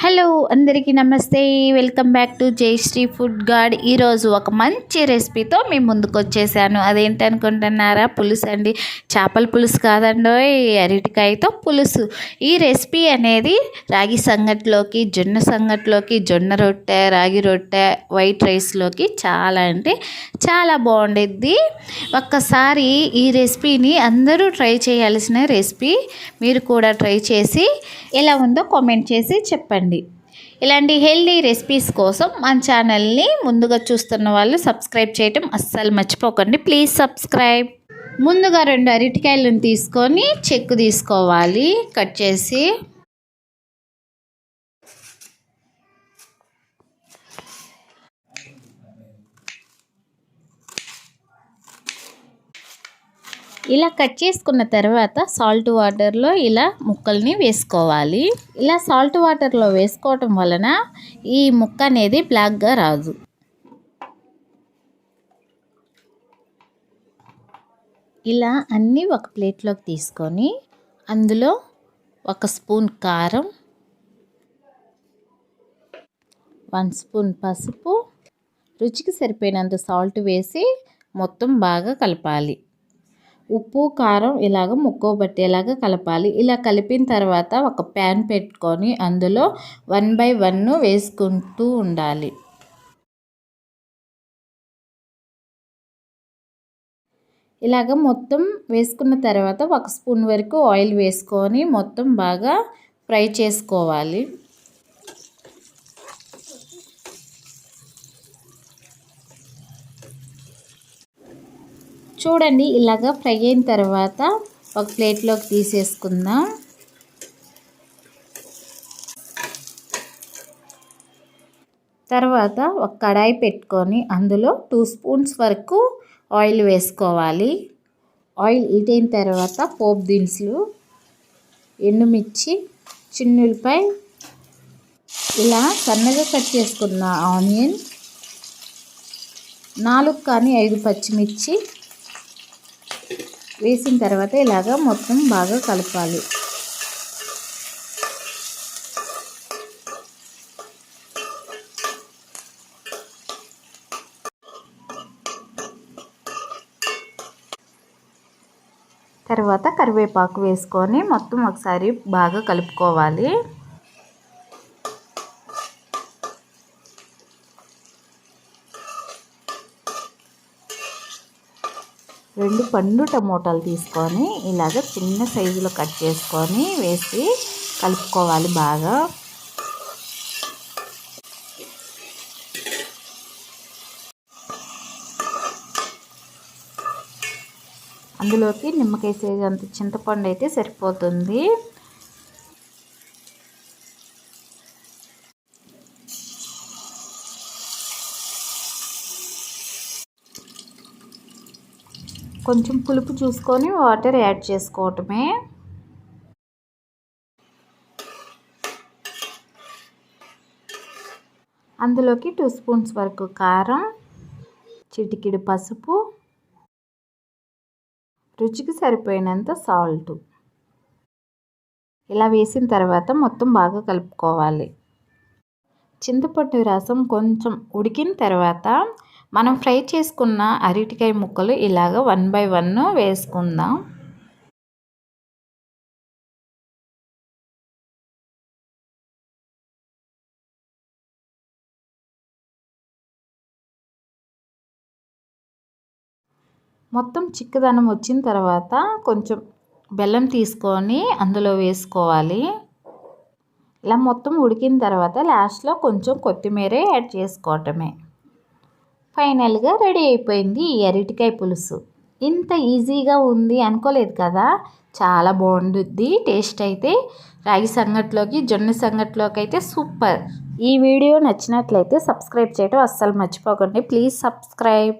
Hello అందరికీ నమస్తే. Welcome back to Jayashree food guard. ఈరోజు ఒక మంచి రెసిపీతో మేము ముందుకు వచ్చేసాను. అదేంటి అనుకుంటున్నారా? పులుసు అండి. చేపల పులుసు కాదండి, అరటికాయతో పులుసు. ఈ రెసిపీ అనేది రాగి సంగట్లోకి, జొన్న సంగట్లోకి, జొన్న రొట్టె, రాగి రొట్టె, వైట్ రైస్లోకి చాలా అంటే చాలా బాగుండిద్ది. ఒక్కసారి ఈ రెసిపీని అందరూ ట్రై చేయాల్సిన రెసిపీ. మీరు కూడా ట్రై చేసి ఎలా ఉందో కామెంట్ చేసి చెప్పండి. ఇలాంటి హెల్దీ రెసిపీస్ కోసం మన ఛానల్ని ముందుగా చూస్తున్న వాళ్ళు సబ్స్క్రైబ్ చేయటం అస్సలు మర్చిపోకండి. Please subscribe. ముందుగా 2 అరటికాయలను తీసుకొని చెక్కు తీసుకోవాలి, కట్ చేసి. ఇలా కట్ చేసుకున్న తర్వాత సాల్ట్ వాటర్లో ఇలా ముక్కల్ని వేసుకోవాలి. ఇలా సాల్ట్ వాటర్లో వేసుకోవటం వలన ఈ ముక్క అనేది బ్లాక్గా రాదు. ఇలా అన్నీ ఒక ప్లేట్లోకి తీసుకొని అందులో 1 స్పూన్ కారం, 1 స్పూన్ పసుపు, రుచికి సరిపోయినంత సాల్ట్ వేసి మొత్తం బాగా కలపాలి. ఉప్పు కారం ఇలాగ ముక్క పట్టేలాగా కలపాలి. ఇలా కలిపిన తర్వాత ఒక ప్యాన్ పెట్టుకొని అందులో 1/1 వేసుకుంటూ ఉండాలి. ఇలాగ మొత్తం వేసుకున్న తర్వాత 1 స్పూన్ వరకు ఆయిల్ వేసుకొని మొత్తం బాగా ఫ్రై చేసుకోవాలి. చూడండి, ఇలాగ ఫ్రై అయిన తర్వాత ఒక ప్లేట్లోకి తీసేసుకుందాం. తర్వాత ఒక కడాయి పెట్టుకొని అందులో 2 స్పూన్స్ వరకు ఆయిల్ వేసుకోవాలి. ఆయిల్ హీట్ అయిన తర్వాత పోపు దినుసులు, ఎండుమిర్చి, చిన్నులపాయ, ఇలా సన్నగా కట్ చేసుకున్న ఆనియన్, 4 కానీ 5 పచ్చిమిర్చి వేసిన తర్వాత ఇలాగ మొత్తం బాగా కలపాలి. తర్వాత కరివేపాకు వేసుకొని మొత్తం ఒకసారి బాగా కలుపుకోవాలి. రెండు పండు టమోటాలు తీసుకొని ఇలాగ చిన్న సైజులో కట్ చేసుకొని వేసి కలుపుకోవాలి బాగా. అందులోకి నిమ్మకాయ సైజు అంత చింతపండు అయితే సరిపోతుంది. కొంచెం పులుపు చూసుకొని వాటర్ యాడ్ చేసుకోవటమే. అందులోకి 2 స్పూన్స్ వరకు కారం, చిటికెడు పసుపు, రుచికి సరిపోయినంత సాల్ట్ ఇలా వేసిన తర్వాత మొత్తం బాగా కలుపుకోవాలి. చింతపండు రసం కొంచెం ఉడికిన తర్వాత మనం ఫ్రై చేసుకున్న అరటికాయ ముక్కలు ఇలాగ 1/1 వేసుకుందాం. మొత్తం చిక్కదనం వచ్చిన తర్వాత కొంచెం బెల్లం తీసుకొని అందులో వేసుకోవాలి. ఇలా మొత్తం ఉడికిన తర్వాత లాస్ట్లో కొంచెం కొత్తిమీర యాడ్ చేసుకోవటమే. ఫైనల్గా రెడీ అయిపోయింది ఈ అరటికాయ పులుసు. ఇంత ఈజీగా ఉంది అనుకోలేదు కదా. చాలా బాగుంటుంది టేస్ట్ అయితే. రాగి సంగట్లోకి, జొన్న సంగట్లోకి అయితే సూపర్. ఈ వీడియో నచ్చినట్లయితే సబ్స్క్రైబ్ చేయడం అస్సలు మర్చిపోకండి. Please subscribe.